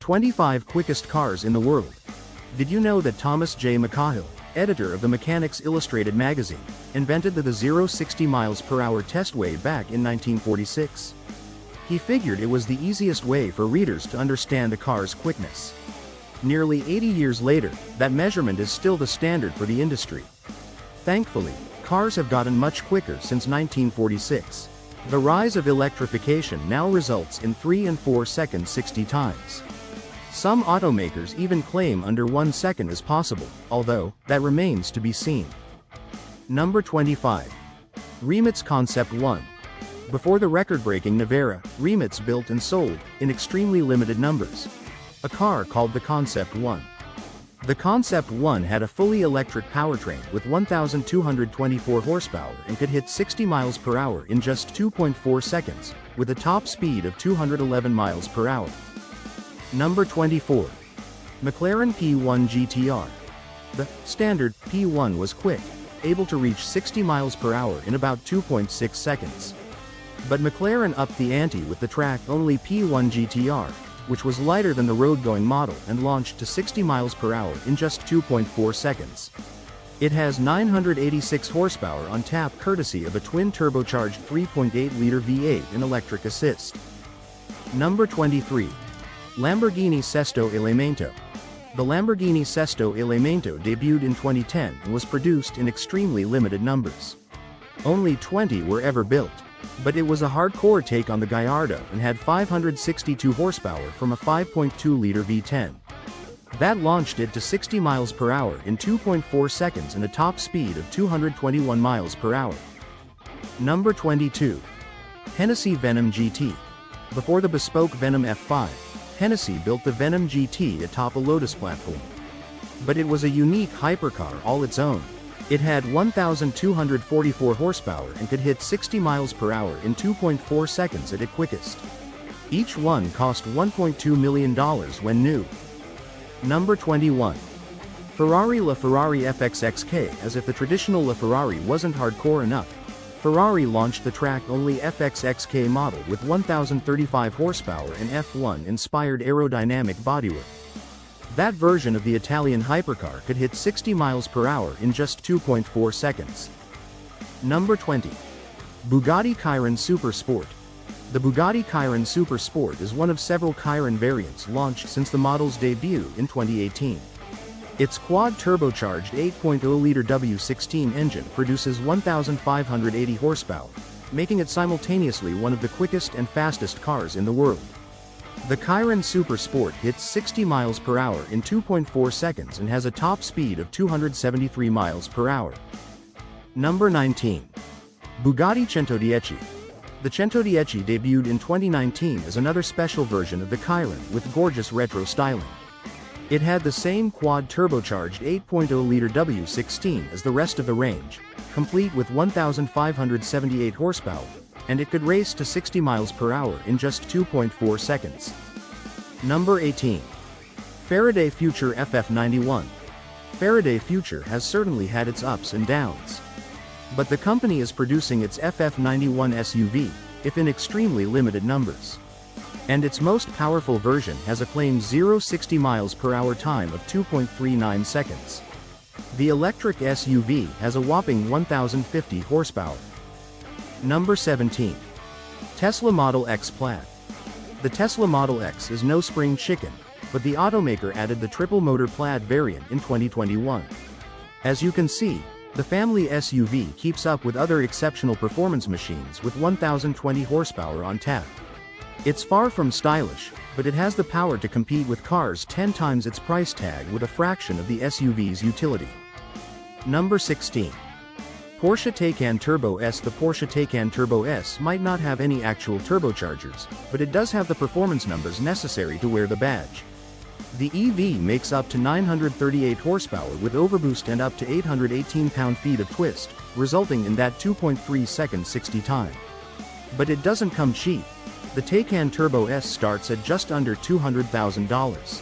25 quickest cars in the world. Did you know that Thomas Jay McCahill, editor of the Mechanix Illustrated magazine, invented the 0-60 miles per hour test way back in 1946? He figured it was the easiest way for readers to understand a car's quickness. Nearly 80 years later, that measurement is still the standard for the industry. Thankfully, cars have gotten much quicker since 1946. The rise of electrification now results in 3 and 4 seconds 60 times. Some automakers even claim under 1 second is possible, although, that remains to be seen. Number 25. Rimac Concept 1. Before the record-breaking Navara, Rimac built and sold, in extremely limited numbers, a car called the Concept 1. The Concept 1 had a fully electric powertrain with 1,224 horsepower and could hit 60 miles per hour in just 2.4 seconds, with a top speed of 211 miles per hour. Number 24. McLaren P1 GTR. The standard P1 was quick, able to reach 60 miles per hour in about 2.6 seconds. But McLaren upped the ante with the track-only P1 GTR, which was lighter than the road-going model and launched to 60 miles per hour in just 2.4 seconds. It has 986 horsepower on tap courtesy of a twin-turbocharged 3.8-liter V8 and electric assist. Number 23. Lamborghini Sesto Elemento. The Lamborghini Sesto Elemento debuted in 2010 and was produced in extremely limited numbers. Only 20 were ever built. But it was a hardcore take on the Gallardo and had 562 horsepower from a 5.2-liter V10. That launched it to 60 miles per hour in 2.4 seconds and a top speed of 221 miles per hour. Number 22. Hennessy Venom GT. Before the bespoke Venom F5, Hennessy built the Venom GT atop a Lotus platform. But it was a unique hypercar all its own. It had 1,244 horsepower and could hit 60 miles per hour in 2.4 seconds at its quickest. Each one cost $1.2 million when new. Number 21. Ferrari LaFerrari FXXK. As if the traditional LaFerrari wasn't hardcore enough, Ferrari launched the track-only FXXK model with 1,035 horsepower and F1-inspired aerodynamic bodywork. That version of the Italian hypercar could hit 60 miles per hour in just 2.4 seconds. Number 20. Bugatti Chiron Super Sport. The Bugatti Chiron Super Sport is one of several Chiron variants launched since the model's debut in 2018. Its quad-turbocharged 8.0-liter W16 engine produces 1,580 horsepower, making it simultaneously one of the quickest and fastest cars in the world. The Chiron Super Sport hits 60 miles per hour in 2.4 seconds and has a top speed of 273 miles per hour. Number 19. Bugatti Centodieci. The Centodieci debuted in 2019 as another special version of the Chiron with gorgeous retro styling. It had the same quad-turbocharged 8.0-liter W16 as the rest of the range, complete with 1,578 horsepower, and it could race to 60 miles per hour in just 2.4 seconds. Number 18. Faraday Future FF91. Faraday Future has certainly had its ups and downs. But the company is producing its FF91 SUV, if in extremely limited numbers. And its most powerful version has a claimed 0-60 miles per hour time of 2.39 seconds. The electric SUV has a whopping 1,050 horsepower. Number 17. Tesla Model X Plaid. The Tesla Model X is no spring chicken, but the automaker added the triple-motor Plaid variant in 2021. As you can see, the family SUV keeps up with other exceptional performance machines with 1,020 horsepower on tap. It's far from stylish, but it has the power to compete with cars 10 times its price tag with a fraction of the SUV's utility. Number 16. Porsche Taycan Turbo S. The Porsche Taycan Turbo S might not have any actual turbochargers, but it does have the performance numbers necessary to wear the badge. The EV makes up to 938 horsepower with overboost and up to 818 pound-feet of twist, resulting in that 2.3 second 60 time. But it doesn't come cheap. The Taycan Turbo S starts at just under $200,000.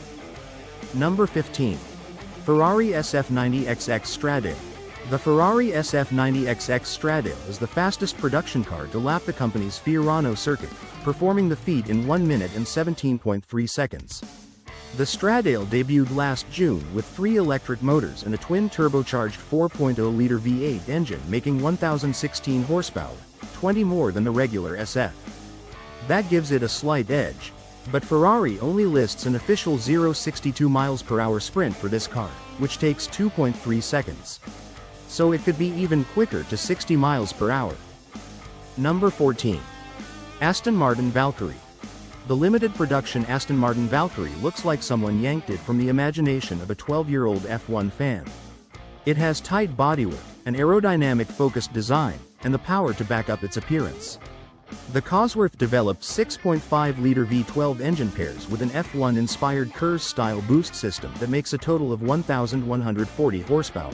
Number 15. Ferrari SF90XX Stradale. The Ferrari SF90XX Stradale is the fastest production car to lap the company's Fiorano circuit, performing the feat in 1 minute and 17.3 seconds. The Stradale debuted last June with 3 electric motors and a twin-turbocharged 4.0-liter V8 engine making 1,016 horsepower, 20 more than the regular SF. That gives it a slight edge, but Ferrari only lists an official 0-62 mph sprint for this car, which takes 2.3 seconds. So it could be even quicker to 60 mph. Number 14. Aston Martin Valkyrie. The limited production Aston Martin Valkyrie looks like someone yanked it from the imagination of a 12-year-old F1 fan. It has tight bodywork, an aerodynamic-focused design, and the power to back up its appearance. The Cosworth developed 6.5-liter V12 engine pairs with an F1-inspired KERS-style boost system that makes a total of 1,140 horsepower.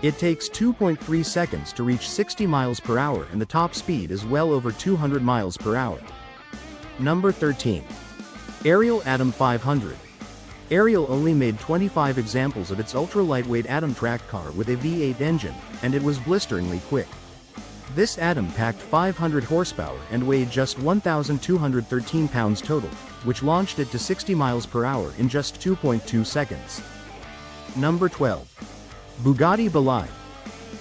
It takes 2.3 seconds to reach 60 mph and the top speed is well over 200 mph. Number 13. Ariel Atom 500. Ariel only made 25 examples of its ultra-lightweight Atom track car with a V8 engine, and it was blisteringly quick. This Atom packed 500 horsepower and weighed just 1,213 pounds total, which launched it to 60 mph in just 2.2 seconds. Number 12. Bugatti Bolide.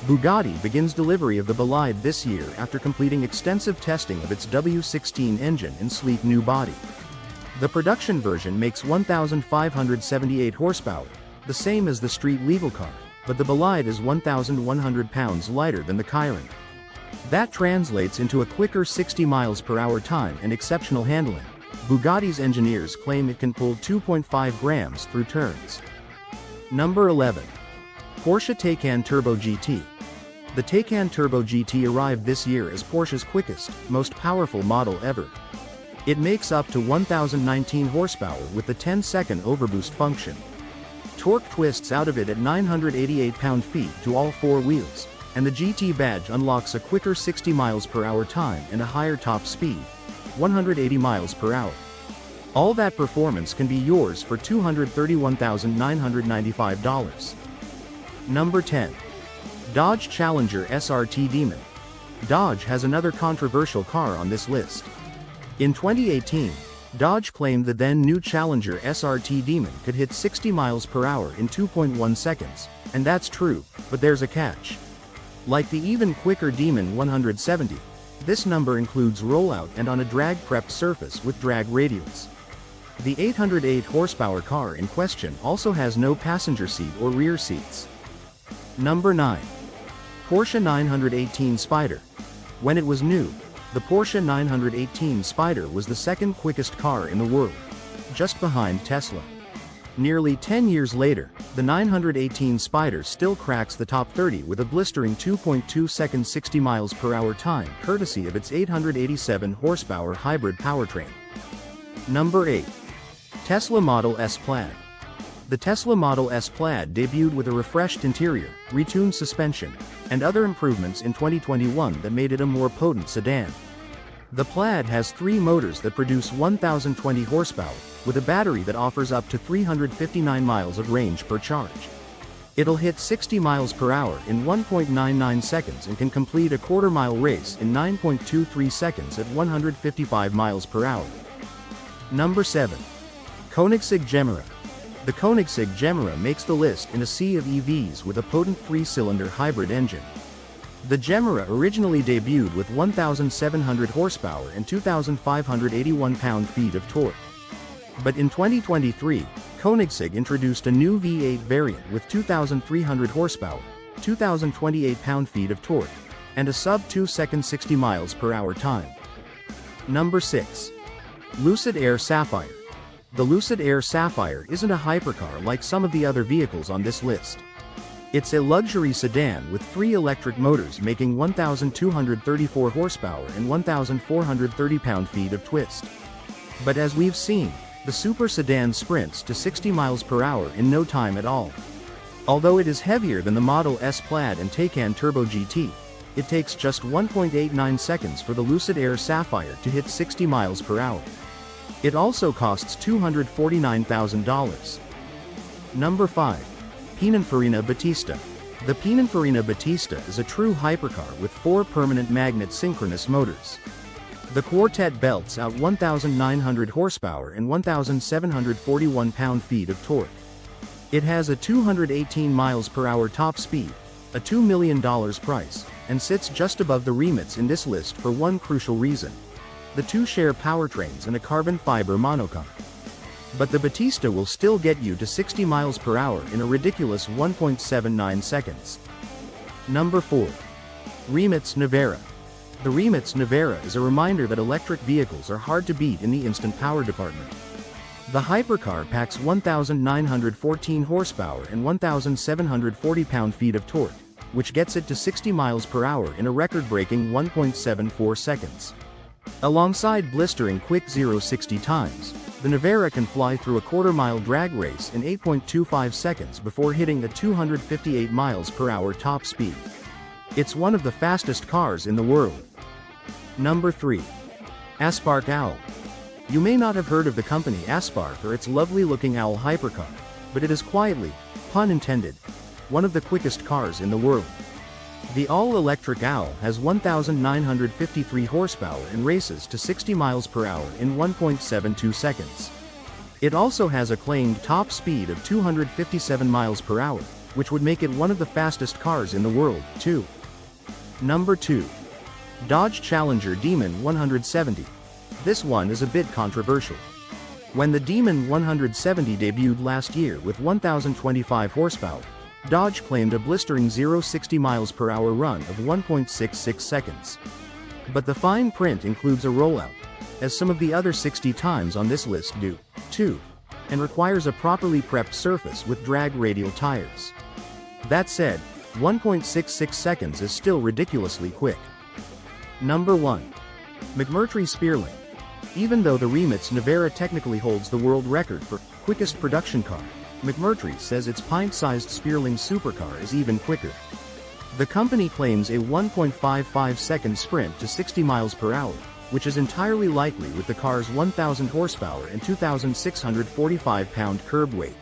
Bugatti begins delivery of the Bolide this year after completing extensive testing of its W16 engine and sleek new body. The production version makes 1,578 horsepower, the same as the street-legal car, but the Bolide is 1,100 pounds lighter than the Chiron. That translates into a quicker 60 mph time and exceptional handling. Bugatti's engineers claim it can pull 2.5 grams through turns. Number 11. Porsche Taycan Turbo GT. The Taycan Turbo GT arrived this year as Porsche's quickest, most powerful model ever. It makes up to 1,019 horsepower with the 10-second overboost function. Torque twists out of it at 988 pound-feet to all 4 wheels, and the GT badge unlocks a quicker 60 mph time and a higher top speed, 180 mph. All that performance can be yours for $231,995. Number 10. Dodge Challenger SRT Demon. Dodge has another controversial car on this list. In 2018, Dodge claimed the then-new Challenger SRT Demon could hit 60 mph in 2.1 seconds, and that's true, but there's a catch. Like the even quicker Demon 170, this number includes rollout and on a drag-prepped surface with drag radials. The 808 horsepower car in question also has no passenger seat or rear seats. Number 9. Porsche 918 Spyder. When it was new, the Porsche 918 Spyder was the second quickest car in the world, just behind Tesla. Nearly 10 years later, the 918 Spyder still cracks the top 30 with a blistering 2.2 second 60 mph time courtesy of its 887 horsepower hybrid powertrain. Number 8. Tesla Model S Plaid. The Tesla Model S Plaid debuted with a refreshed interior, retuned suspension, and other improvements in 2021 that made it a more potent sedan. The Plaid has 3 motors that produce 1,020 horsepower, with a battery that offers up to 359 miles of range per charge. It'll hit 60 mph in 1.99 seconds and can complete a quarter-mile race in 9.23 seconds at 155 mph. Number 7. Koenigsegg Gemera. The Koenigsegg Gemera makes the list in a sea of EVs with a potent 3-cylinder hybrid engine. The Gemera originally debuted with 1,700 horsepower and 2,581 pound-feet of torque. But in 2023, Koenigsegg introduced a new V8 variant with 2,300 horsepower, 2,028 pound-feet of torque, and a sub-2-second 60 mph time. Number 6. Lucid Air Sapphire. The Lucid Air Sapphire isn't a hypercar like some of the other vehicles on this list. It's a luxury sedan with 3 electric motors making 1,234 horsepower and 1,430 pound-feet of twist. But as we've seen, the super sedan sprints to 60 mph in no time at all. Although it is heavier than the Model S Plaid and Taycan Turbo GT, it takes just 1.89 seconds for the Lucid Air Sapphire to hit 60 mph. It also costs $249,000. Number 5. Pininfarina Battista. The Pininfarina Battista is a true hypercar with 4 permanent magnet synchronous motors. The Quartet belts out 1,900 horsepower and 1,741 pound-feet of torque. It has a 218 miles per hour top speed, a $2 million price, and sits just above the Remits in this list for one crucial reason. The two share powertrains and a carbon fiber monocoque. But the Batista will still get you to 60 miles per hour in a ridiculous 1.79 seconds. Number 4. Remits Navara. The Remits Navara is a reminder that electric vehicles are hard to beat in the instant power department. The hypercar packs 1,914 horsepower and 1,740 pound-feet of torque, which gets it to 60 miles per hour in a record-breaking 1.74 seconds. Alongside blistering quick 0-60 times, the Navara can fly through a quarter-mile drag race in 8.25 seconds before hitting a 258 miles per hour top speed. It's one of the fastest cars in the world. Number 3. Aspark Owl. You may not have heard of the company Aspark or its lovely-looking Owl hypercar, but it is quietly, pun intended, one of the quickest cars in the world. The all-electric Owl has 1,953 horsepower and races to 60 miles per hour in 1.72 seconds. It also has a claimed top speed of 257 miles per hour, which would make it one of the fastest cars in the world, too. Number 2. Dodge Challenger Demon 170. This one is a bit controversial. When the Demon 170 debuted last year with 1,025 horsepower, Dodge claimed a blistering 0-60 miles per hour run of 1.66 seconds. But the fine print includes a rollout, as some of the other 60 times on this list do, too, and requires a properly prepped surface with drag radial tires. That said, 1.66 seconds is still ridiculously quick. Number 1. McMurtry Spearling. Even though the Remits Navara technically holds the world record for quickest production car, McMurtry says its pint-sized Spearling supercar is even quicker. The company claims a 1.55-second sprint to 60 miles per hour, which is entirely likely with the car's 1,000 horsepower and 2,645 pound curb weight.